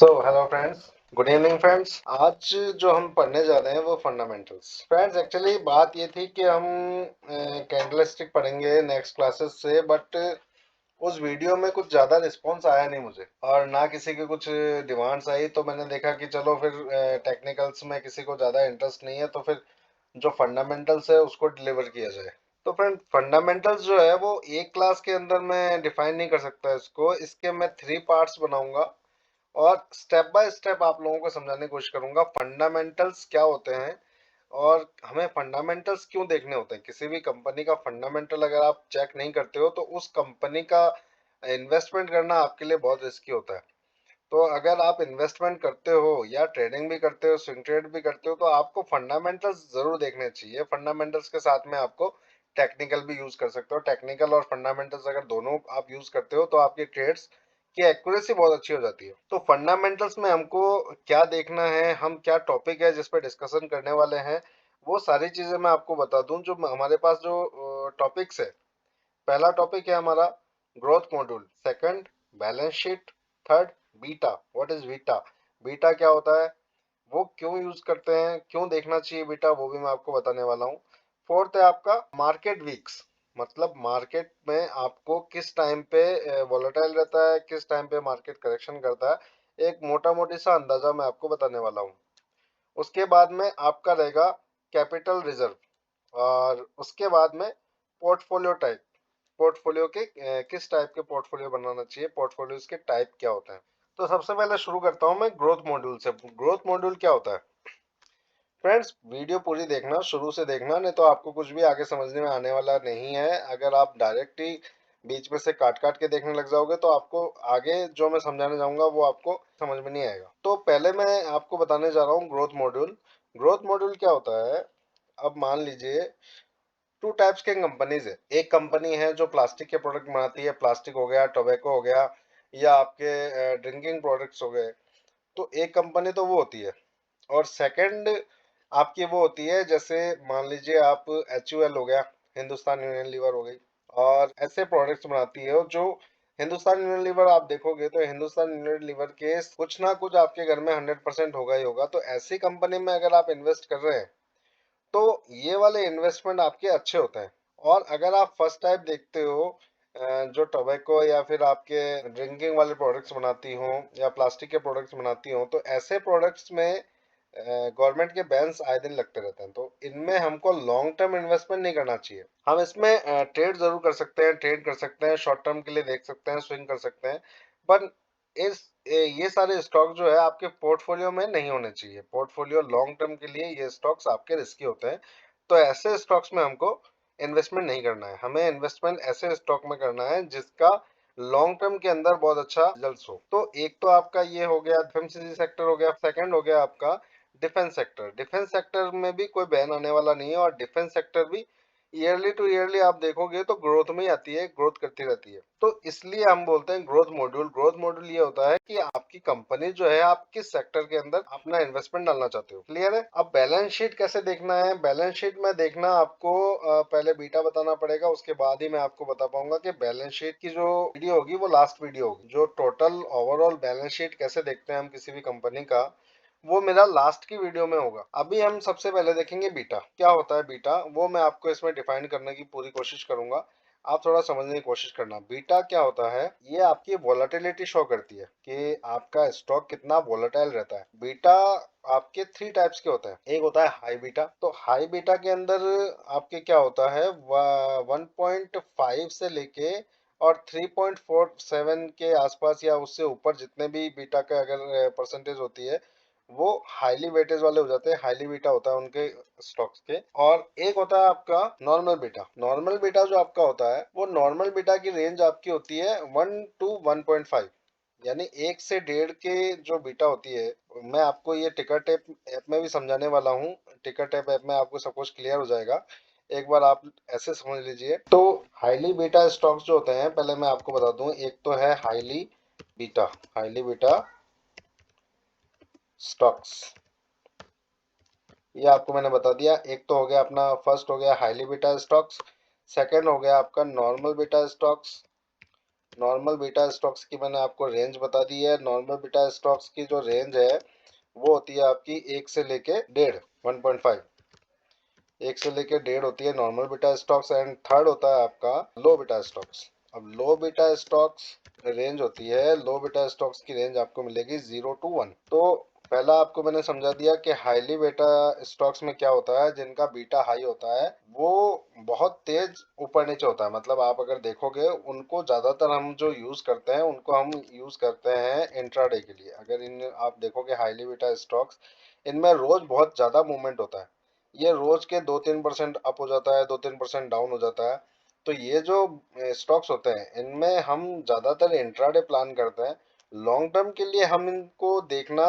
Hello friends, good evening friends. आज जो हम पढ़ने जा रहे हैं वो फंडामेंटल्स। फ्रेंड्स, एक्चुअली बात ये थी कि हम कैंडलस्टिक पढ़ेंगे नेक्स्ट क्लासेस से, बट उस वीडियो में कुछ ज़्यादा रिस्पॉन्स आया नहीं मुझे, और ना किसी की कुछ डिमांड्स आई। तो मैंने देखा कि चलो फिर टेक्निकल्स में किसी को ज़्यादा इंटरेस्ट नहीं है, तो फिर जो फंडामेंटल्स है उसको डिलीवर किया जाए। तो फ्रेंड, फंडामेंटल्स जो है वो एक क्लास के अंदर मैं डिफाइन नहीं कर सकता इसको। इसके मैं 3 पार्ट्स बनाऊंगा और स्टेप बाय स्टेप आप लोगों को समझाने की कोशिश करूंगा फंडामेंटल्स क्या होते हैं और हमें फंडामेंटल्स क्यों देखने होते हैं। किसी भी कंपनी का फंडामेंटल अगर आप चेक नहीं करते हो तो उस कंपनी का इन्वेस्टमेंट करना आपके लिए बहुत रिस्की होता है। तो अगर आप इन्वेस्टमेंट करते हो या ट्रेडिंग भी करते हो, स्विंग ट्रेड भी करते हो, तो आपको फंडामेंटल्स जरूर देखने चाहिए। फंडामेंटल्स के साथ में आपको टेक्निकल भी यूज कर सकते हो। टेक्निकल और फंडामेंटल्स अगर दोनों आप यूज करते हो तो आपकी ट्रेड्स की एक्यूरेसी बहुत अच्छी हो जाती है। तो फंडामेंटल्स में हमको क्या देखना है, हम क्या टॉपिक है जिस पर डिस्कशन करने वाले हैं, वो सारी चीजें मैं आपको बता दूं। जो हमारे पास जो टॉपिक्स है, पहला टॉपिक है हमारा growth module, second balance sheet, third beta. What is beta? Beta क्या होता है, वो क्यों यूज करते हैं, क्यों देखना चाहिए बीटा, वो भी मैं आपको बताने वाला हूँ। फोर्थ है आपका मार्केट वीक्स, मतलब मार्केट में आपको किस टाइम पे वॉलेटाइल रहता है, किस टाइम पे मार्केट करेक्शन करता है, एक मोटा मोटी सा अंदाजा मैं आपको बताने वाला हूँ। उसके बाद में आपका रहेगा कैपिटल रिजर्व, और उसके बाद में पोर्टफोलियो टाइप। पोर्टफोलियो के किस टाइप के पोर्टफोलियो बनाना चाहिए, पोर्टफोलियोज के टाइप क्या होते हैं। तो सबसे पहले शुरू करता हूं मैं ग्रोथ मॉड्यूल से। ग्रोथ मॉड्यूल क्या होता है? फ्रेंड्स, वीडियो पूरी देखना, शुरू से देखना, नहीं तो आपको कुछ भी आगे समझने में आने वाला नहीं है। अगर आप डायरेक्ट ही बीच में से काट काट के देखने लग जाओगे तो आपको आगे जो मैं समझाने जाऊंगा वो आपको समझ में नहीं आएगा। तो पहले मैं आपको बताने जा रहा हूँ ग्रोथ मॉड्यूल। ग्रोथ मॉड्यूल क्या होता है? अब मान लीजिए टू टाइप्स के कंपनीज है। एक कंपनी है जो प्लास्टिक के प्रोडक्ट बनाती है, प्लास्टिक हो गया, टोबैको हो गया, या आपके ड्रिंकिंग प्रोडक्ट्स हो गए। तो एक कंपनी तो वो होती है। और सेकंड आपकी वो होती है, जैसे मान लीजिए आप HUL हो गया, हिंदुस्तान यूनिलीवर हो गई, और ऐसे प्रोडक्ट्स बनाती है जो हिंदुस्तान यूनिलीवर आप देखोगे तो हिंदुस्तान यूनिलीवर के कुछ ना कुछ आपके घर में 100% होगा ही होगा। तो ऐसी कंपनी में अगर आप इन्वेस्ट कर रहे हैं तो ये वाले इन्वेस्टमेंट आपके अच्छे होते हैं। और अगर आप फर्स्ट टाइप देखते हो, जो टोबैको या फिर आपके ड्रिंकिंग वाले प्रोडक्ट्स बनाती हो या प्लास्टिक के प्रोडक्ट्स बनाती हो, तो ऐसे प्रोडक्ट्स में गवर्नमेंट के बैन्स आए दिन लगते रहते हैं। तो इनमें हमको लॉन्ग टर्म इन्वेस्टमेंट नहीं करना चाहिए। हम इसमें ट्रेड जरूर कर सकते हैं, ट्रेड कर सकते हैं, शॉर्ट टर्म के लिए देख सकते हैं, स्विंग कर सकते हैं, पर ये सारे स्टॉक जो है आपके पोर्टफोलियो में नहीं होने चाहिए। पोर्टफोलियो लॉन्ग टर्म के लिए ये स्टॉक्स आपके रिस्की होते हैं। तो ऐसे स्टॉक्स में हमको इन्वेस्टमेंट नहीं करना है। हमें इन्वेस्टमेंट ऐसे स्टॉक में करना है जिसका लॉन्ग टर्म के अंदर बहुत अच्छा रिजल्ट हो। तो एक तो आपका ये हो गया FMCG सेक्टर हो गया, सेकंड हो गया आपका डिफेंस सेक्टर। डिफेंस सेक्टर में भी कोई बैन आने वाला नहीं है, और डिफेंस सेक्टर भी ईयरली टू ईयरली आप देखोगे तो ग्रोथ में ही आती है, ग्रोथ करती रहती है। तो इसलिए हम बोलते हैं ग्रोथ मॉड्यूल। ग्रोथ मॉड्यूल ये होता है कि आपकी कंपनी जो है, आप किस सेक्टर के अंदर अपना इन्वेस्टमेंट डालना चाहते हो। क्लियर है? अब बैलेंस शीट कैसे देखना है? बैलेंस शीट में देखना आपको पहले बीटा बताना पड़ेगा, उसके बाद ही मैं आपको बता पाऊंगा कि बैलेंस शीट की जो वीडियो होगी वो लास्ट वीडियो होगी। जो टोटल ओवरऑल बैलेंस शीट कैसे देखते हैं हम किसी भी कंपनी का, वो मेरा लास्ट की वीडियो में होगा। अभी हम सबसे पहले देखेंगे बीटा। क्या होता है बीटा, वो मैं आपको इसमें डिफाइन करने की पूरी कोशिश करूंगा। आप थोड़ा समझने की कोशिश करना। बीटा क्या होता है? ये आपकी वॉलेटिलिटी शो करती है कि आपका स्टॉक कितना वॉलेटाइल रहता है। बीटा आपके 3 टाइप्स के होते हैं। एक होता है हाई बीटा। तो हाई बीटा के अंदर आपके क्या होता है, 1.5 से लेके और 3.47 के आसपास या उससे ऊपर जितने भी बीटा का अगर परसेंटेज होती है, वो हाईली वेटेज वाले हो जाते हैं। हाईली बीटा होता है उनके स्टॉक्स के। और एक होता है आपका नॉर्मल बीटा। नॉर्मल बीटा जो आपका होता है, वो नॉर्मल बीटा की रेंज आपकी होती है 1 to 1.5, यानी 1 से 1.5 के जो बीटा होती है। मैं आपको ये टिकर टेप ऐप में भी समझाने वाला हूँ। टिकर टेप ऐप में आपको सब कुछ क्लियर हो जाएगा। एक बार आप ऐसे समझ लीजिए। तो हाईली बीटा स्टॉक्स जो होते हैं, पहले मैं आपको बता दूं, एक तो है बीटा हाईली बीटा स्टॉक्स, ये आपको मैंने बता दिया। एक तो हो गया अपना, फर्स्ट हो गया हाईली बीटा स्टॉक्स, सेकंड हो गया आपका normal beta stocks, normal beta stocks की मैंने आपको रेंज बता दी है। नॉर्मल बीटा स्टॉक्स की जो रेंज है वो होती है आपकी 1 से लेके 1.5, 1.5, 1 से लेके 1.5 होती है normal beta stocks. And third होता है आपका लो बीटा स्टॉक्स। अब लो बीटा स्टॉक्स रेंज होती है, लो बीटा स्टॉक्स की रेंज आपको मिलेगी 0 to 1। तो पहला आपको मैंने समझा दिया कि हाईली बीटा स्टॉक्स में क्या होता है, जिनका बीटा हाई होता है वो बहुत तेज ऊपर नीचे होता है। मतलब आप अगर देखोगे उनको ज्यादातर हम जो यूज करते हैं उनको हम यूज करते हैं इंट्राडे के लिए। अगर इन आप देखोगे हाईली बीटा स्टॉक्स, इनमें रोज बहुत ज्यादा मूवमेंट होता है। ये रोज के 2-3% अप हो जाता है, 2-3% डाउन हो जाता है। तो ये जो स्टॉक्स होते हैं इनमें हम ज्यादातर इंट्राडे प्लान करते हैं। लॉन्ग टर्म के लिए हम इनको देखना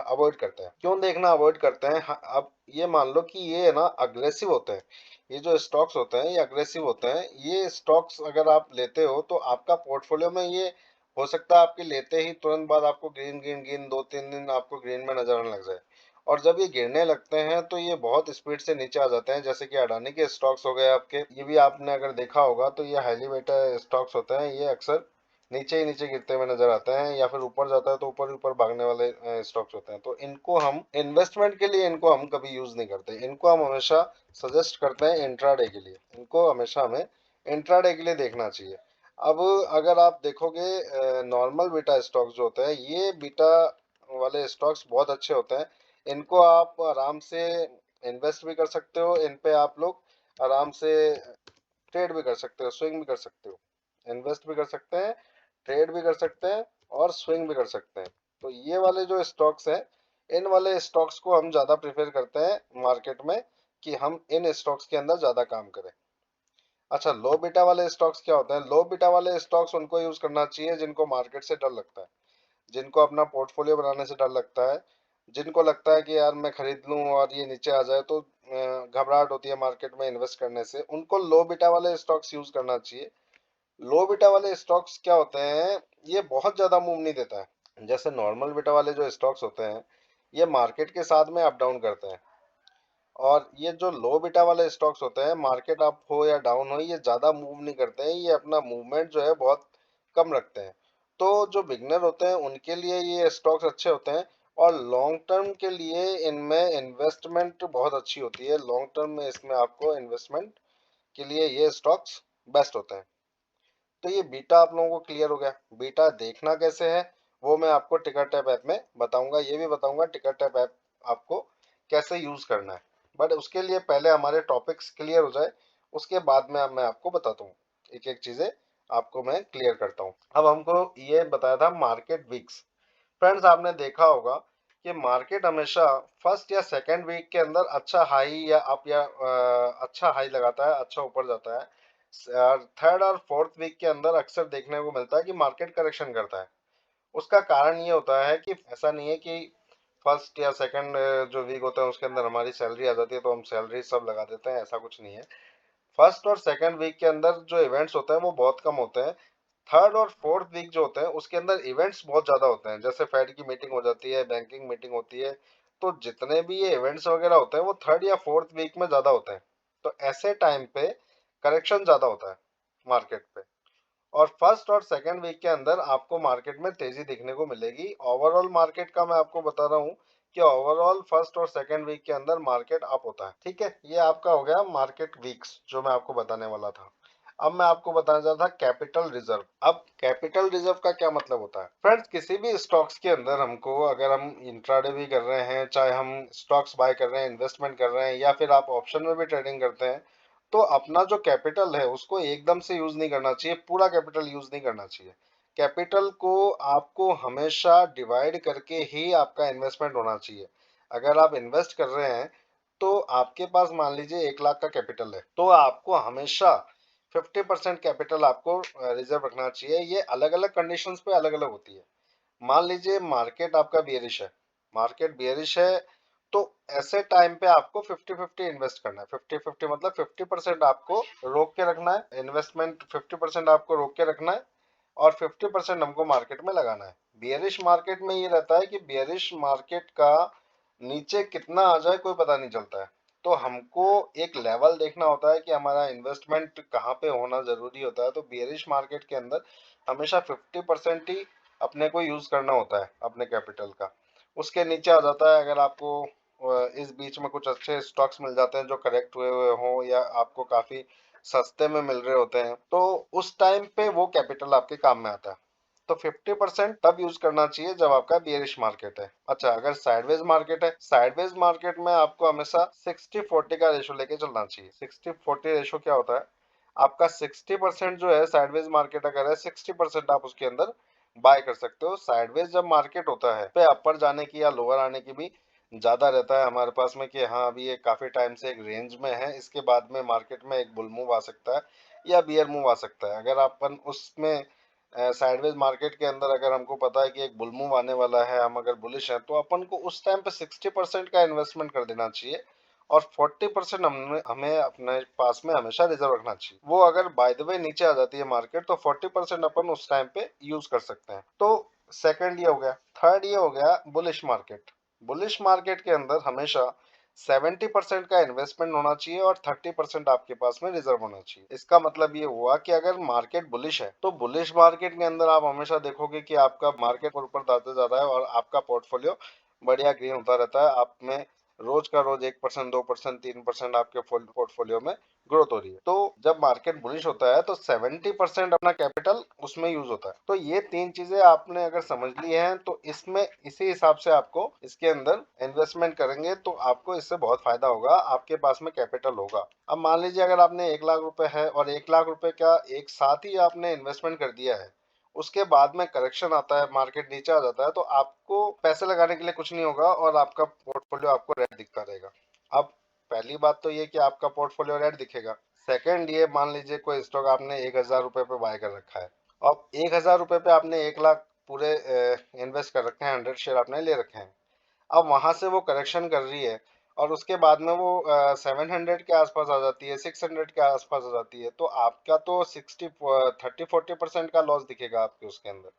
अवॉइड करते हैं। क्यों देखना अवॉइड करते हैं? अब ये मान लो कि ये है ना अग्रेसिव होते हैं। ये जो स्टॉक्स होते हैं ये अग्रेसिव होते हैं। ये स्टॉक्स अगर आप लेते हो तो आपका पोर्टफोलियो में ये हो सकता है आपके लेते ही तुरंत बाद आपको ग्रीन ग्रीन ग्रीन 2-3 दिन आपको ग्रीन में नजर आने लग जाए। और जब ये गिरने लगते हैं तो ये बहुत स्पीड से नीचे आ जाते हैं। जैसे कि अडानी के स्टॉक्स हो गए आपके, ये भी आपने अगर देखा होगा तो ये हाईली बेटा स्टॉक्स होते हैं। ये अक्सर नीचे ही नीचे गिरते हुए नजर आते हैं, या फिर ऊपर जाता है तो ऊपर ऊपर भागने वाले स्टॉक्स होते हैं। तो इनको हम इन्वेस्टमेंट के लिए इनको हम कभी यूज नहीं करते। इनको हम हमेशा सजेस्ट करते हैं इंट्राडे के लिए। इनको हमेशा हमें इंट्राडे के लिए देखना चाहिए। अब अगर आप देखोगे नॉर्मल बीटा स्टॉक्स जो होते हैं ये बीटा वाले स्टॉक्स बहुत अच्छे होते हैं। इनको आप आराम से इन्वेस्ट भी कर सकते हो, इन पे आप लोग आराम से ट्रेड भी कर सकते हो, स्विंग भी कर सकते हो। इन्वेस्ट भी कर सकते हैं, ट्रेड भी कर सकते हैं और स्विंग भी कर सकते हैं। तो ये वाले जो स्टॉक्स हैं, इन वाले स्टॉक्स को हम ज़्यादा प्रेफर करते हैं मार्केट में कि हम इन स्टॉक्स के अंदर ज़्यादा काम करें। अच्छा, लो बीटा वाले स्टॉक्स क्या होते हैं? लो बीटा वाले स्टॉक्स उनको यूज़ करना चाहिए जिनको मार्केट से डर लगता है, जिनको अपना पोर्टफोलियो बनाने से डर लगता है, जिनको लगता है कि यार मैं खरीद लूं और ये नीचे आ जाए तो घबराहट होती है मार्केट में इन्वेस्ट करने से, उनको लो बीटा वाले स्टॉक्स यूज करना चाहिए। लो बीटा वाले स्टॉक्स क्या होते हैं, ये बहुत ज्यादा मूव नहीं देता है। जैसे नॉर्मल बीटा वाले जो स्टॉक्स होते हैं ये मार्केट के साथ में अप डाउन करते हैं। और ये जो लो बीटा वाले स्टॉक्स होते हैं, मार्केट अप हो या डाउन हो ये ज्यादा मूव नहीं करते हैं, ये अपना मूवमेंट जो है बहुत कम रखते हैं। तो जो बिगनर होते हैं उनके लिए ये स्टॉक्स अच्छे होते हैं। और लॉन्ग टर्म के लिए इनमें इन्वेस्टमेंट बहुत अच्छी होती है। लॉन्ग टर्म में इसमें आपको इन्वेस्टमेंट के लिए ये स्टॉक्स बेस्ट होते हैं। तो ये बीटा आप लोगों को क्लियर हो गया। बीटा देखना कैसे है वो मैं आपको टिकर टैप ऐप में बताऊंगा। ये भी बताऊंगा टिकर टैप ऐप आपको कैसे यूज करना है। बट उसके लिए पहले हमारे टॉपिक्स क्लियर हो जाए, उसके बाद में अब मैं आपको बताता हूँ, एक एक चीजें आपको मैं क्लियर करता हूँ। अब हमको ये बताया था मार्केट वीक्स। फ्रेंड्स आपने देखा होगा कि मार्केट हमेशा फर्स्ट या सेकंड वीक के अंदर अच्छा हाई या अप या अच्छा हाई लगाता है, अच्छा ऊपर जाता है। थर्ड और फोर्थ वीक के अंदर अक्सर देखने को मिलता है कि मार्केट करेक्शन करता है। उसका कारण ये होता है कि ऐसा नहीं है कि फर्स्ट या सेकंड जो वीक होता है उसके अंदर हमारी सैलरी आ जाती है तो हम सैलरी सब लगा देते हैं, ऐसा कुछ नहीं है। फर्स्ट और सेकंड वीक के अंदर जो इवेंट्स होते हैं वो बहुत कम होते हैं। थर्ड और फोर्थ वीक जो होते हैं उसके अंदर इवेंट्स बहुत ज्यादा होते हैं। जैसे फेड की मीटिंग हो जाती है, बैंकिंग मीटिंग होती है। तो जितने भी ये इवेंट्स वगैरह होते हैं वो थर्ड या फोर्थ वीक में ज्यादा होते हैं। तो ऐसे टाइम पे करेक्शन ज्यादा होता है मार्केट पे। और फर्स्ट और सेकंड वीक के अंदर आपको मार्केट में तेजी देखने को मिलेगी। ओवरऑल मार्केट का मैं आपको बता रहा हूँ कि ओवरऑल फर्स्ट और सेकंड वीक के अंदर मार्केट अप होता है। ठीक है, ये आपका हो गया मार्केट वीक्स जो मैं आपको बताने वाला था। अब मैं आपको बताना चाहता था कैपिटल रिजर्व। अब कैपिटल रिजर्व का क्या मतलब होता है? फ्रेंड्स किसी भी स्टॉक्स के अंदर हमको, अगर हम इंट्राडे भी कर रहे हैं, चाहे हम स्टॉक्स बाय कर रहे हैं, इन्वेस्टमेंट कर रहे हैं, या फिर आप ऑप्शन में भी ट्रेडिंग करते हैं, तो अपना जो कैपिटल है उसको एकदम से यूज नहीं करना चाहिए, पूरा कैपिटल यूज नहीं करना चाहिए। कैपिटल को आपको हमेशा डिवाइड करके ही आपका इन्वेस्टमेंट होना चाहिए। अगर आप इन्वेस्ट कर रहे हैं तो आपके पास मान लीजिए 1 लाख का कैपिटल है, तो आपको हमेशा 50% कैपिटल आपको रिजर्व रखना चाहिए। ये अलग अलग कंडीशंस पे अलग अलग होती है। मान लीजिए मार्केट आपका बियरिश है, मार्केट बियरिश है, तो ऐसे टाइम पे आपको 50-50 इन्वेस्ट करना है। 50-50 मतलब 50% आपको रोक के रखना है, इन्वेस्टमेंट 50% आपको रोक के रखना है और 50% हमको मार्केट में लगाना है। बियरिश मार्केट में ये रहता है कि बियरिश मार्केट का नीचे कितना आ जाए कोई पता नहीं चलता है। तो हमको एक लेवल देखना होता है कि हमारा इन्वेस्टमेंट कहाँ पे होना जरूरी होता है। तो बियरिश मार्केट के अंदर हमेशा 50% ही अपने को यूज करना होता है अपने कैपिटल का। उसके नीचे आ जाता है अगर आपको इस बीच में कुछ अच्छे स्टॉक्स मिल जाते हैं जो करेक्ट हुए हुए हों या आपको काफी सस्ते में मिल रहे होते हैं, तो उस टाइम पे वो कैपिटल आपके काम में आता है। तो 50% तब यूज करना चाहिए जब आपका बियरिश मार्केट है। अच्छा, अगर साइडवेज मार्केट है, साइडवेज मार्केट में आपको हमेशा 60-40 का रेशो लेके चलना चाहिए। 60-40 रेशो क्या होता है? आपका 60% जो है साइडवेज मार्केट अगर है, 60% आप उसके अंदर बाय कर सकते हो। साइडवेज जब मार्केट होता है पे अपर जाने की या लोअर आने की भी ज्यादा रहता है हमारे पास में कि हाँ अभी ये काफी टाइम से एक रेंज में है, इसके बाद में मार्केट में एक बुल मूव आ सकता है या बियर मूव आ सकता है। अगर अपन उसमें साइडवेज मार्केट के अंदर अगर हमको पता है कि एक बुल मूव आने वाला है, हम अगर बुलिश हैं, तो अपन को उस टाइम पे 60% का इन्वेस्टमेंट कर देना चाहिए और 40% हमें हमें अपने पास में हमेशा रिजर्व रखना चाहिए। वो अगर बाय द वे नीचे आ जाती है मार्केट तो 40% अपन उस टाइम पे यूज कर सकते हैं। तो सेकंड ये हो गया। थर्ड ये हो गया बुलिश मार्केट। बुलिश मार्केट के अंदर हमेशा 70% का इन्वेस्टमेंट होना चाहिए और 30% आपके पास में रिजर्व होना चाहिए। इसका मतलब ये हुआ कि अगर मार्केट बुलिश है तो बुलिश मार्केट के अंदर आप हमेशा देखोगे कि आपका मार्केट ऊपर जाता जाता है और आपका पोर्टफोलियो बढ़िया ग्रीन होता रहता है। आप में रोज का रोज 1%, 2%, 3% आपके पोर्टफोलियो में ग्रोथ हो रही है। तो जब मार्केट बुलिश होता है तो 70% अपना कैपिटल उसमें यूज होता है। तो ये तीन चीजें आपने अगर समझ ली हैं तो इसमें इसी हिसाब से आपको इसके अंदर इन्वेस्टमेंट करेंगे तो आपको इससे बहुत फायदा होगा, आपके पास में कैपिटल होगा। अब मान लीजिए अगर आपने 1 लाख रुपए है और 1 लाख रुपए का एक साथ ही आपने इन्वेस्टमेंट कर दिया है, उसके बाद में करेक्शन आता है, मार्केट नीचे आ जाता है, तो आपको पैसे लगाने के लिए कुछ नहीं होगा और आपका पोर्टफोलियो आपको रेड दिखता रहेगा। अब पहली बात तो ये कि आपका पोर्टफोलियो रेड दिखेगा। सेकंड ये, मान लीजिए कोई स्टॉक आपने 1,000 रुपए पे बाय कर रखा है। अब 1,000 रुपए पे आपने 1 लाख पूरे इन्वेस्ट कर रखे हैं, 100 शेयर आपने ले रखे हैं। अब वहां से वो करेक्शन कर रही है और उसके बाद में वो 700 के आसपास आ जाती है, 600 के आसपास आ जाती है, तो आपका तो 30-40% का लॉस दिखेगा आपके उसके अंदर।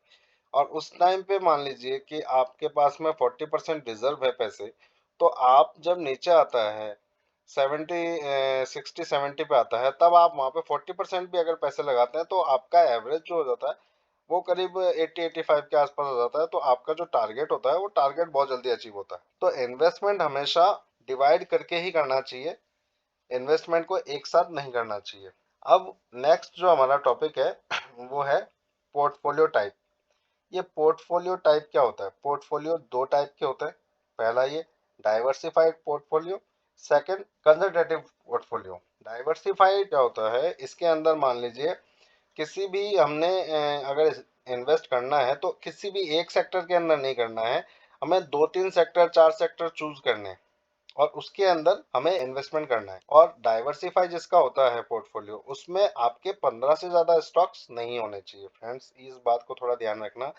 और उस टाइम पे मान लीजिए कि आपके पास में 40% रिजर्व है पैसे, तो आप जब नीचे आता है 60-70 पे आता है, तब आप वहां पे 40% भी अगर पैसे लगाते हैं तो आपका एवरेज जो हो जाता है वो करीब 80-85 के आसपास हो जाता है। तो आपका जो टारगेट होता है वो टारगेट बहुत जल्दी अचीव होता है। तो इन्वेस्टमेंट हमेशा डिवाइड करके ही करना चाहिए, इन्वेस्टमेंट को एक साथ नहीं करना चाहिए। अब नेक्स्ट जो हमारा टॉपिक है वो है पोर्टफोलियो टाइप। ये पोर्टफोलियो टाइप क्या होता है? पोर्टफोलियो दो टाइप के होते हैं। पहला ये diversified portfolio, second conservative portfolio. Diversified क्या होता है? इसके अंदर मान लीजिए किसी भी हमने अगर इन्वेस्ट करना है तो किसी भी एक सेक्टर के अंदर नहीं करना है, हमें 2-3 सेक्टर 4 सेक्टर चूज करने हैं और उसके अंदर हमें इन्वेस्टमेंट करना है। और डाइवर्सिफाई जिसका होता है पोर्टफोलियो, उसमें आपके 15 से ज्यादा स्टॉक्स नहीं होने चाहिए। फ्रेंड्स, इस बात को थोड़ा ध्यान रखना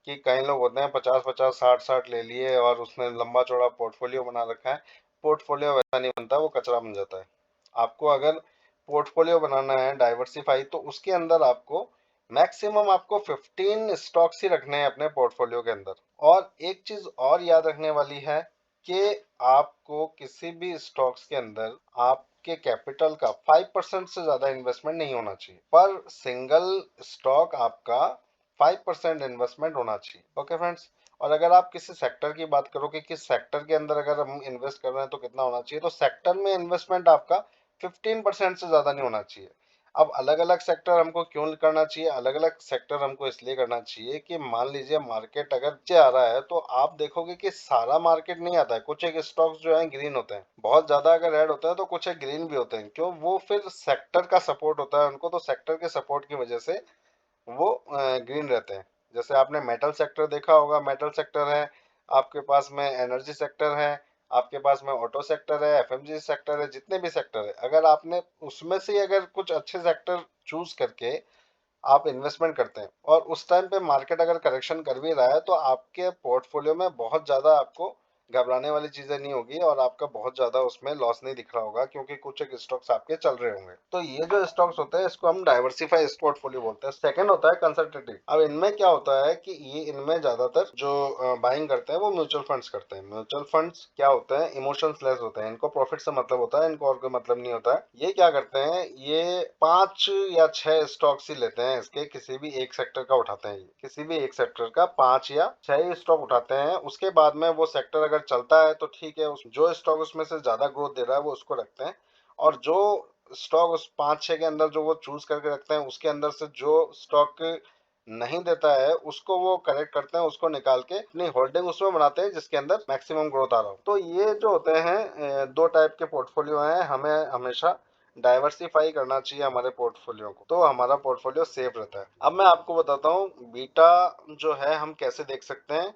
कि कई लोग होते हैं 50-50, 60-60 ले लिए और उसने लंबा चौड़ा पोर्टफोलियो बना रखा है। पोर्टफोलियो वैसा नहीं बनता, वो कचरा बन जाता है। आपको अगर पोर्टफोलियो बनाना है डाइवर्सिफाई, तो उसके अंदर आपको मैक्सिमम आपको 15 स्टॉक्स ही रखने हैं अपने पोर्टफोलियो के अंदर। और एक चीज और याद रखने वाली है कि आपको किसी भी स्टॉक्स के अंदर आपके कैपिटल का 5% से ज्यादा इन्वेस्टमेंट नहीं होना चाहिए। पर सिंगल स्टॉक आपका 5% इन्वेस्टमेंट होना चाहिए। Okay friends. और अगर आप किसी सेक्टर की बात करो कि किस सेक्टर के अंदर अगर हम इन्वेस्ट कर रहे हैं तो कितना होना चाहिए, तो सेक्टर में इन्वेस्टमेंट आपका 15% से ज्यादा नहीं होना चाहिए। अब अलग अलग सेक्टर हमको क्यों करना चाहिए? अलग अलग सेक्टर हमको इसलिए करना चाहिए कि मान लीजिए मार्केट अगर नीचे आ रहा है तो आप देखोगे कि सारा मार्केट नहीं आता है, कुछ एक स्टॉक्स जो है ग्रीन होते हैं, बहुत ज्यादा अगर रेड होता है तो कुछ एक ग्रीन भी होते हैं। क्यों? वो फिर सेक्टर का सपोर्ट होता है उनको, तो सेक्टर के सपोर्ट की वजह से वो ग्रीन रहते हैं। जैसे आपने मेटल सेक्टर देखा होगा, मेटल सेक्टर है, आपके पास में एनर्जी सेक्टर है, आपके पास में ऑटो सेक्टर है, एफएमजी सेक्टर है, जितने भी सेक्टर है, अगर आपने उसमें से अगर कुछ अच्छे सेक्टर चूज करके आप इन्वेस्टमेंट करते हैं और उस टाइम पे मार्केट अगर करेक्शन कर भी रहा है तो आपके पोर्टफोलियो में बहुत ज्यादा आपको घबराने वाली चीजें नहीं होगी और आपका बहुत ज्यादा उसमें लॉस नहीं दिख रहा होगा, क्योंकि कुछ एक स्टॉक्स आपके चल रहे होंगे। तो ये जो स्टॉक्स होते हैं इसको हम डाइवर्सिफाई पोर्टफोलियो बोलते हैं। सेकंड होता है कंसल्टेटिव। अब इनमें क्या होता है कि ये इनमें ज्यादातर जो बाइंग करते हैं वो म्यूचुअल फंड्स करते हैं। म्यूचुअल फंड्स क्या होते हैं, इमोशंस लेस होते हैं, इनको प्रॉफिट से मतलब होता है, इनको और कोई मतलब नहीं होता है। ये क्या करते हैं, ये 5 या 6 स्टॉक्स ही लेते हैं, इसके किसी भी एक सेक्टर का उठाते हैं। किसी भी एक सेक्टर का 5 या 6 स्टॉक उठाते हैं, उसके बाद में वो सेक्टर अगर चलता है तो ठीक है, जो स्टॉक उसमें से ज्यादा ग्रोथ दे रहा है वो उसको रखते हैं, और जो स्टॉक उस 5-6 के अंदर जो वो चूज करके रखते हैं उसके अंदर से जो स्टॉक नहीं देता है उसको वो करेक्ट करते हैं, उसको निकाल के अपनी होल्डिंग उसमें बनाते हैं जिसके अंदर मैक्सिमम ग्रोथ आ रहा हो। तो ये जो होते हैं 2 टाइप के पोर्टफोलियो हैं, हमें हमेशा डाइवर्सिफाई करना चाहिए हमारे पोर्टफोलियो को, तो हमारा पोर्टफोलियो सेफ रहता है। अब मैं आपको बताता हूँ बीटा जो है हम कैसे देख सकते हैं,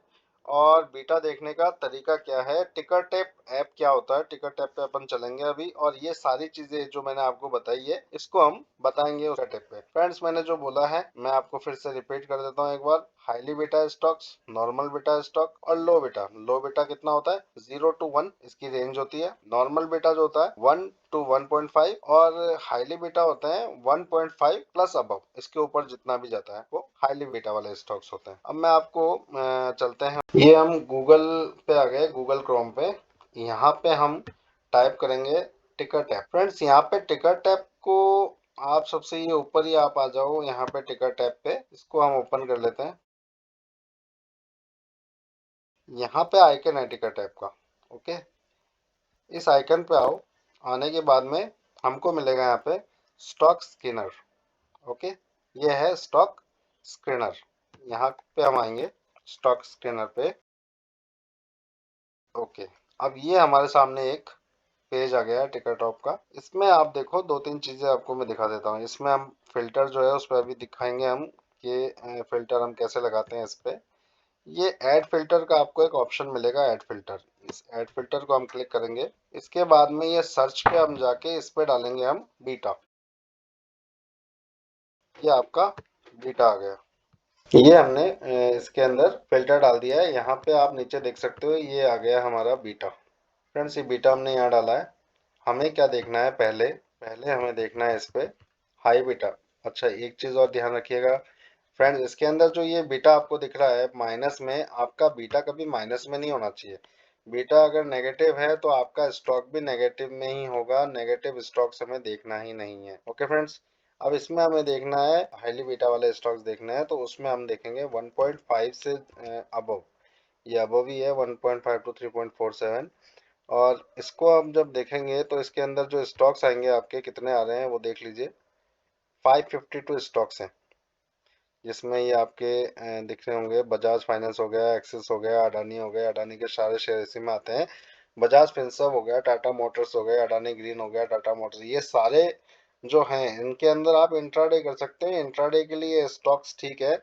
और बीटा देखने का तरीका क्या है। टिकर टैप ऐप क्या होता है, टिकर टैप पे अपन चलेंगे अभी, और ये सारी चीजें जो मैंने आपको बताई है इसको हम बताएंगे उस टैप पे। फ्रेंड्स, मैंने जो बोला है मैं आपको फिर से रिपीट कर देता हूँ एक बार। Highly beta stocks, normal beta stock और लो बीटा। लो बीटा कितना होता है, 0 to 1 इसकी रेंज होती है। नॉर्मल बीटा जो होता है 1 to 1.5, और हाईली बीटा होते हैं 1.5 प्लस अबव, इसके ऊपर जितना भी जाता है वो हाईली बीटा वाले स्टॉक्स होते हैं। अब मैं आपको चलते हैं, ये हम गूगल पे आ गए, गूगल क्रोम पे। यहाँ पे हम टाइप करेंगे टिकर टैप। फ्रेंड्स, यहाँ पे टिकर टैप को आप सबसे ये ऊपर ही आप आ जाओ, यहाँ पे टिकर टैप पे इसको हम ओपन कर लेते हैं। यहाँ पे आइकन है टिकर टैप का, ओके। इस आइकन पे आओ, आने के बाद में हमको मिलेगा यहाँ पे स्टॉक स्कैनर, ओके। ये है स्टॉक स्कैनर, यहाँ पे हम आएंगे स्टॉक स्कैनर पे, ओके। अब ये हमारे सामने एक पेज आ गया है टिकर टॉप का। इसमें आप देखो 2-3 चीजें आपको मैं दिखा देता हूँ। इसमें हम फिल्टर जो है उस पर अभी दिखाएंगे हम कि फिल्टर हम कैसे लगाते हैं इस पे। ये ऐड फिल्टर का आपको एक ऑप्शन मिलेगा, ऐड फिल्टर। इस ऐड फिल्टर को हम क्लिक करेंगे। इसके बाद में ये सर्च पे हम जाके इस पे डालेंगे हम बीटा। ये आपका बीटा आ गया। ये हमने इसके अंदर फिल्टर डाल दिया है। यहाँ पे आप नीचे देख सकते हो ये आ गया हमारा बीटा। फ्रेंड्स, ये बीटा हमने यहाँ डाला है। हमें क्या देखना है, पहले पहले हमें देखना है इस पे हाई बीटा। अच्छा, एक चीज और ध्यान रखिएगा फ्रेंड्स, इसके अंदर जो ये बीटा आपको दिख रहा है माइनस में, आपका बीटा कभी माइनस में नहीं होना चाहिए। बीटा अगर नेगेटिव है तो आपका स्टॉक भी नेगेटिव में ही होगा। नेगेटिव स्टॉक्स हमें देखना ही नहीं है, ओके फ्रेंड्स। अब इसमें हमें देखना है हाईली बीटा वाले स्टॉक्स देखना है, तो उसमें हम देखेंगे 1.5 से अबव। ये अबव ही है, 1.5 to 3.47। और इसको हम जब देखेंगे तो इसके अंदर जो स्टॉक्स आएंगे आपके कितने आ रहे हैं वो देख लीजिए। 552 स्टॉक्स हैं, जिसमें ये आपके दिख रहे होंगे बजाज फाइनेंस हो गया, एक्सिस हो गया, अडानी हो गया। अडानी के सारे शेयर इसी में आते हैं। बजाज फिंसर्व हो गया, टाटा मोटर्स हो गया, अडानी ग्रीन हो गया, टाटा मोटर्स, ये सारे जो हैं इनके अंदर आप इंट्राडे कर सकते हैं। इंट्राडे के लिए स्टॉक्स ठीक है,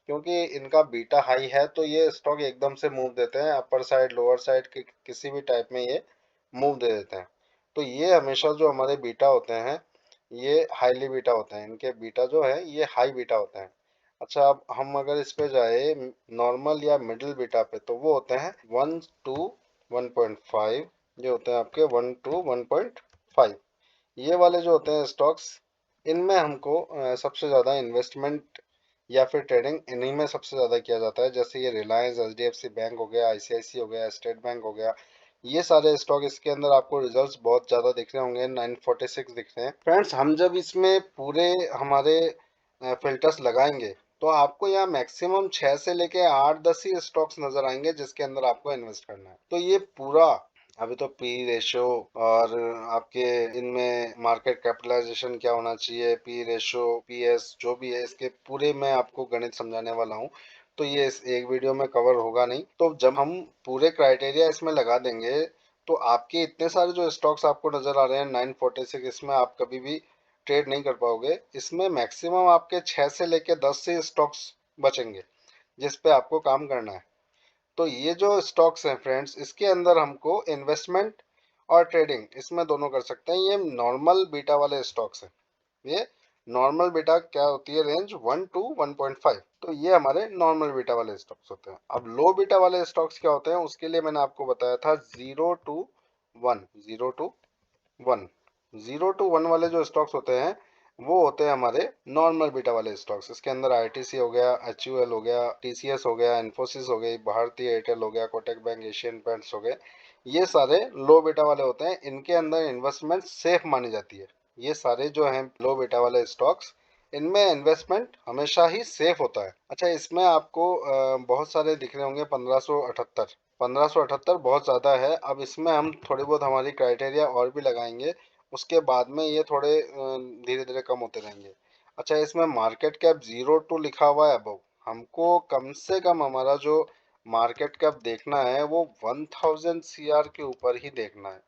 क्योंकि इनका बीटा हाई है तो ये स्टॉक एकदम से मूव देते हैं, अपर साइड लोअर साइड के किसी भी टाइप में ये मूव दे देते हैं। तो ये हमेशा जो हमारे बीटा होते हैं ये हाईली बीटा होते हैं, इनके बीटा जो है ये हाई बीटा होते हैं। अच्छा, अब हम अगर इस पे जाए नॉर्मल या मिडिल बीटा पे, तो वो होते हैं 1 to 1.5। ये होते हैं आपके 1 to 1.5। ये वाले जो होते हैं स्टॉक्स, इनमें हमको सबसे ज़्यादा इन्वेस्टमेंट या फिर ट्रेडिंग इन्हीं में सबसे ज़्यादा किया जाता है। जैसे ये रिलायंस, एचडीएफसी बैंक हो गया, आईसीआईसी हो गया, स्टेट बैंक हो गया, ये सारे स्टॉक इसके अंदर आपको रिजल्ट्स बहुत ज़्यादा दिख रहे होंगे, 946 दिख रहे हैं। फ्रेंड्स, हम जब इसमें पूरे हमारे फिल्टर्स लगाएंगे तो आपको यहाँ मैक्सिमम 6 से लेके 8-10 ही स्टॉक्स नजर आएंगे जिसके अंदर आपको इन्वेस्ट करना है। तो ये पूरा अभी तो पी रेशो और आपके इनमें मार्केट कैपिटलाइजेशन क्या होना चाहिए, पी रेशो, पी एस, जो भी है इसके पूरे मैं आपको गणित समझाने वाला हूँ। तो ये इस एक वीडियो में कवर होगा नहीं। तो जब हम पूरे क्राइटेरिया इसमें लगा देंगे तो आपके इतने सारे जो स्टॉक्स आपको नजर आ रहे हैं 946, इसमें आप कभी भी ट्रेड नहीं कर पाओगे। इसमें मैक्सिमम आपके 6 से लेके 10 से स्टॉक्स बचेंगे जिस पे आपको काम करना है। तो ये जो स्टॉक्स हैं फ्रेंड्स, इसके अंदर हमको इन्वेस्टमेंट और ट्रेडिंग इसमें दोनों कर सकते हैं। ये नॉर्मल बीटा वाले स्टॉक्स हैं, ये नॉर्मल बीटा क्या होती है, रेंज 1 टू 1.5। तो ये हमारे नॉर्मल बीटा वाले स्टॉक्स होते हैं। अब लो बीटा वाले स्टॉक्स क्या होते हैं, उसके लिए मैंने आपको बताया था 0 टू 1, 0 टू 1, 0 टू 1 वाले जो स्टॉक्स होते हैं वो होते हैं हमारे नॉर्मल बीटा वाले स्टॉक्स। इसके अंदर आईटीसी हो गया, एचयूएल हो गया, टीसीएस हो गया, इन्फोसिस हो गई, भारतीय एयरटेल हो गया, कोटक बैंक, एशियन पेंट्स हो गए। ये सारे लो बीटा वाले होते हैं, इनके अंदर इन्वेस्टमेंट सेफ मानी जाती है। ये सारे जो हैं लो बीटा वाले स्टॉक्स, इनमें इन्वेस्टमेंट हमेशा ही सेफ होता है। अच्छा, इसमें आपको बहुत सारे दिख रहे होंगे 1578। 1578 बहुत ज़्यादा है। अब इसमें हम थोड़ी बहुत हमारी क्राइटेरिया और भी लगाएंगे, उसके बाद में ये थोड़े धीरे धीरे कम होते रहेंगे। अच्छा, इसमें मार्केट कैप 0 टू लिखा हुआ है अबव। हमको कम से कम हमारा जो मार्केट कैप देखना है वो 1000 CR के ऊपर ही देखना है।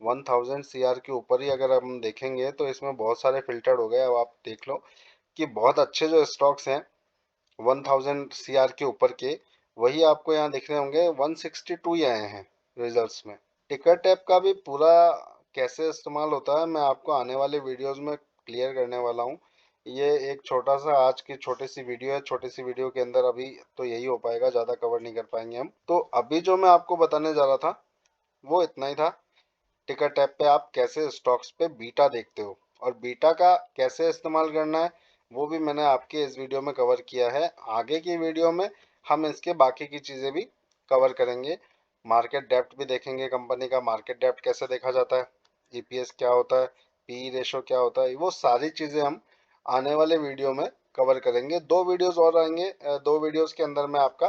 1000 CR के ऊपर ही अगर हम देखेंगे तो इसमें बहुत सारे फिल्टर्ड हो गए। अब आप देख लो कि बहुत अच्छे जो स्टॉक्स हैं 1000 CR के ऊपर के, वही आपको यहाँ दिख रहे होंगे 162 ही आए हैं रिजल्ट्स में। टिकर टैप का भी पूरा कैसे इस्तेमाल होता है मैं आपको आने वाले वीडियोस में क्लियर करने वाला हूँ। ये एक छोटा सा आज की छोटी सी वीडियो है। छोटी सी वीडियो के अंदर अभी तो यही हो पाएगा, ज़्यादा कवर नहीं कर पाएंगे हम। तो अभी जो मैं आपको बताने जा रहा था वो इतना ही था। टिकर टैप पे आप कैसे स्टॉक्स पे बीटा देखते हो और बीटा का कैसे इस्तेमाल करना है वो भी मैंने आपके इस वीडियो में कवर किया है। आगे की वीडियो में हम इसके बाकी की चीज़ें भी कवर करेंगे। मार्केट डेप्थ भी देखेंगे, कंपनी का मार्केट डेप्थ कैसे देखा जाता है, ईपीएस क्या होता है, पी रेशो क्या होता है, वो सारी चीज़ें हम आने वाले वीडियो में कवर करेंगे। 2 वीडियोस और आएंगे, 2 वीडियोस के अंदर मैं आपका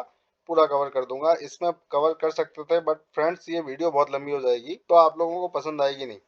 पूरा कवर कर दूंगा। इसमें कवर कर सकते थे बट फ्रेंड्स ये वीडियो बहुत लंबी हो जाएगी तो आप लोगों को पसंद आएगी नहीं,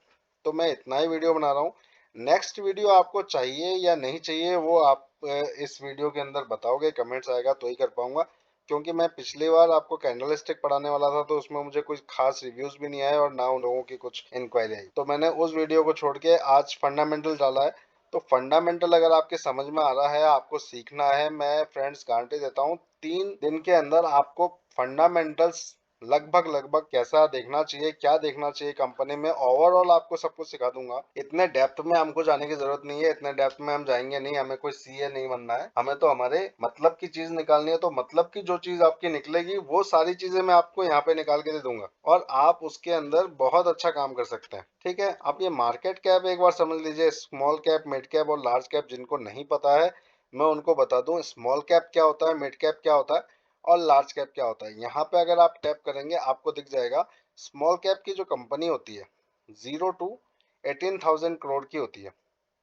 तो मैं इतना ही वीडियो बना रहा हूँ। नेक्स्ट वीडियो आपको चाहिए या नहीं चाहिए वो आप इस वीडियो के अंदर बताओगे, कमेंट्स आएगा तो ही कर पाऊंगा। क्योंकि मैं पिछली बार आपको कैंडल स्टिक पढ़ाने वाला था तो उसमें मुझे कुछ खास रिव्यूज भी नहीं आए और ना उन लोगों की कुछ इंक्वायरी आई, तो मैंने उस वीडियो को छोड़ के आज फंडामेंटल डाला है। तो फंडामेंटल अगर आपके समझ में आ रहा है, आपको सीखना है, मैं फ्रेंड्स गारंटी देता हूँ 3 दिन के अंदर आपको फंडामेंटल्स लगभग लगभग कैसा देखना चाहिए, क्या देखना चाहिए कंपनी में, ओवरऑल आपको सब कुछ सिखा दूंगा। इतने डेप्थ में हमको जाने की जरूरत नहीं है, इतने डेप्थ में हम जाएंगे नहीं। हमें कोई सीए नहीं बनना है, हमें तो हमारे मतलब की चीज निकालनी है। तो मतलब की जो चीज आपकी निकलेगी वो सारी चीजें मैं आपको यहाँ पे निकाल के दे दूंगा और आप उसके अंदर बहुत अच्छा काम कर सकते हैं। ठीक है, आप ये मार्केट कैप एक बार समझ लीजिए। स्मॉल कैप, मिड कैप और लार्ज कैप जिनको नहीं पता है मैं उनको बता दूं, स्मॉल कैप क्या होता है, मिड कैप क्या होता है और लार्ज कैप क्या होता है। यहाँ पे अगर आप टैप करेंगे आपको दिख जाएगा स्मॉल कैप की जो कंपनी होती है 0 टू 18,000 करोड़ की होती है।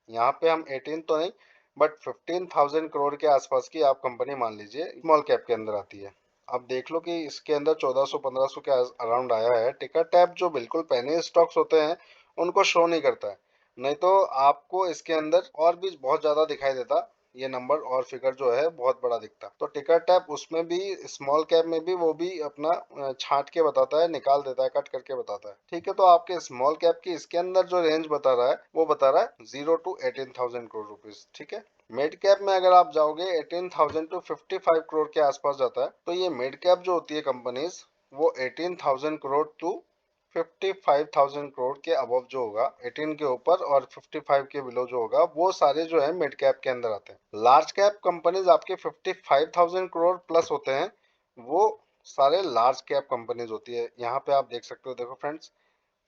यहाँ पे हम 18 तो नहीं बट 15,000 करोड़ के आसपास की आप कंपनी मान लीजिए स्मॉल कैप के अंदर आती है। अब देख लो कि इसके अंदर 1400-1500 के अराउंड आया है। टिकर टैप जो बिल्कुल पेनी स्टॉक्स होते हैं उनको शो नहीं करता है, नहीं तो आपको इसके अंदर और भी बहुत ज्यादा दिखाई देता, ये नंबर और फिगर जो है बहुत बड़ा दिखता। तो टिकर टैप उसमें भी स्मॉल कैप में भी वो भी अपना छांट के बताता है, निकाल देता है, कट करके बताता है। ठीक है, तो आपके स्मॉल कैप की इसके अंदर जो रेंज बता रहा है वो बता रहा है 0 टू 18,000 करोड़ रुपीज। ठीक है, मिड कैप में अगर आप जाओगे 18,000 टू 55 करोड़ के आसपास जाता है। तो ये मिड कैप जो होती है कंपनीज वो 18,000 करोड़ टू 55,000 करोड़ के अबव जो होगा, 18 के ऊपर और 55 के बिलो जो होगा, वो सारे जो है मिड कैप के अंदर आते हैं। लार्ज कैप कंपनीज आपके 55,000 करोड़ प्लस होते हैं, वो सारे लार्ज कैप कंपनीज होती है। यहाँ पे आप देख सकते हो, देखो फ्रेंड्स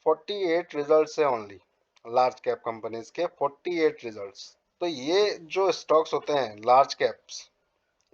48 रिजल्ट्स है ओनली लार्ज कैप कंपनीज के, 48 रिजल्ट्स। तो ये जो स्टॉक्स होते हैं लार्ज कैप्स,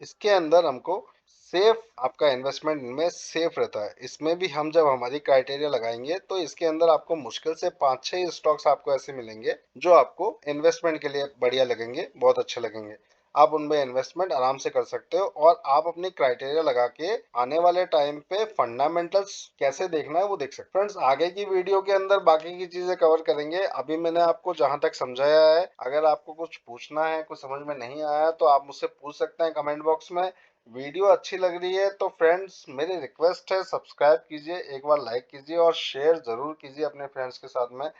इसके अंदर हमको सेफ, आपका इन्वेस्टमेंट इनमें सेफ रहता है। इसमें भी हम जब हमारी क्राइटेरिया लगाएंगे तो इसके अंदर आपको मुश्किल से 5-6 स्टॉक्स आपको ऐसे मिलेंगे जो आपको इन्वेस्टमेंट के लिए बढ़िया लगेंगे, बहुत अच्छे लगेंगे। आप उनमें इन्वेस्टमेंट आराम से कर सकते हो और आप अपनी क्राइटेरिया लगा के आने वाले टाइम पे फंडामेंटल्स कैसे देखना है वो देख सकते हैं। फ्रेंड्स आगे की वीडियो के अंदर बाकी की चीजें कवर करेंगे। अभी मैंने आपको जहां तक समझाया है, अगर आपको कुछ पूछना है, कुछ समझ में नहीं आया तो आप मुझसे पूछ सकते हैं कमेंट बॉक्स में। वीडियो अच्छी लग रही है तो फ्रेंड्स मेरी रिक्वेस्ट है सब्सक्राइब कीजिए, एक बार लाइक कीजिए और शेयर जरूर कीजिए अपने फ्रेंड्स के साथ में।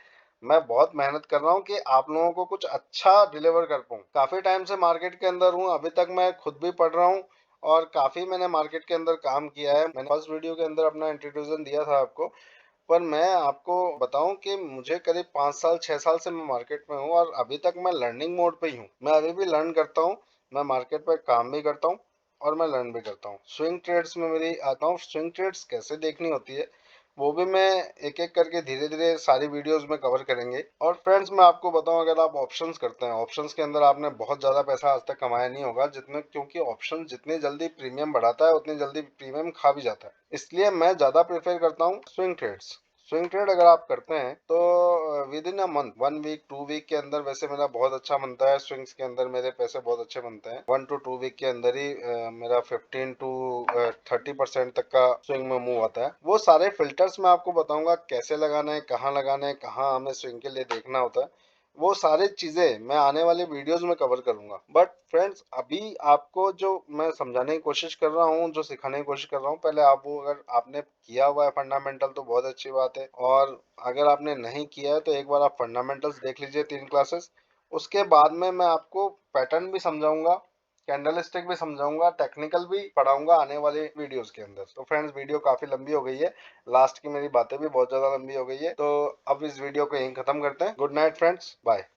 मैं बहुत मेहनत कर रहा हूँ कि आप लोगों को कुछ अच्छा डिलीवर कर पाऊँ। काफी टाइम से मार्केट के अंदर हूँ, अभी तक मैं खुद भी पढ़ रहा हूँ और काफी मैंने मार्केट के अंदर काम किया है। मैंने फर्स्ट वीडियो के अंदर अपना इंट्रोड्यूशन दिया था आपको। पर मैं आपको बताऊं कि मुझे करीब 5 साल 6 साल से मैं मार्केट में हूं और अभी तक मैं लर्निंग मोड पे ही हूं। मैं अभी भी लर्न करता हूं। मैं मार्केट पे काम भी करता हूं और मैं लर्न भी करता हूं। स्विंग ट्रेड्स में मेरी आता हूं। स्विंग ट्रेड्स कैसे देखनी होती है वो भी मैं एक एक करके धीरे धीरे सारी वीडियोस में कवर करेंगे। और फ्रेंड्स मैं आपको बताऊं, अगर आप ऑप्शंस करते हैं, ऑप्शंस के अंदर आपने बहुत ज्यादा पैसा आज तक कमाया नहीं होगा जितने, क्योंकि ऑप्शन जितनी जल्दी प्रीमियम बढ़ाता है उतनी जल्दी प्रीमियम खा भी जाता है। इसलिए मैं ज्यादा प्रेफर करता हूँ स्विंग ट्रेड्स। स्विंग ट्रेड अगर आप करते हैं तो within a month, 1 week 2 week के अंदर वैसे मेरा बहुत अच्छा बनता है। स्विंग्स के अंदर मेरे पैसे बहुत अच्छे बनते हैं। 1 to 2 वीक के अंदर ही मेरा 15 to 30% तक का स्विंग में मूव आता है। वो सारे फिल्टर्स मैं आपको बताऊंगा कैसे लगाना है, कहाँ लगाना है, कहाँ हमें स्विंग के लिए देखना होता है। वो सारी चीजें मैं आने वाले वीडियोस में कवर करूंगा। बट फ्रेंड्स अभी आपको जो मैं समझाने की कोशिश कर रहा हूँ, जो सिखाने की कोशिश कर रहा हूँ, पहले आप वो अगर आपने किया हुआ है फंडामेंटल तो बहुत अच्छी बात है। और अगर आपने नहीं किया है तो एक बार आप फंडामेंटल्स देख लीजिए 3 क्लासेस। उसके बाद में मैं आपको पैटर्न भी समझाऊंगा, कैंडलस्टिक भी समझाऊंगा, टेक्निकल भी पढ़ाऊंगा आने वाले वीडियोस के अंदर। तो फ्रेंड्स वीडियो काफी लंबी हो गई है, लास्ट की मेरी बातें भी बहुत ज्यादा लंबी हो गई है, तो अब इस वीडियो को यहीं खत्म करते हैं। Good night friends, bye.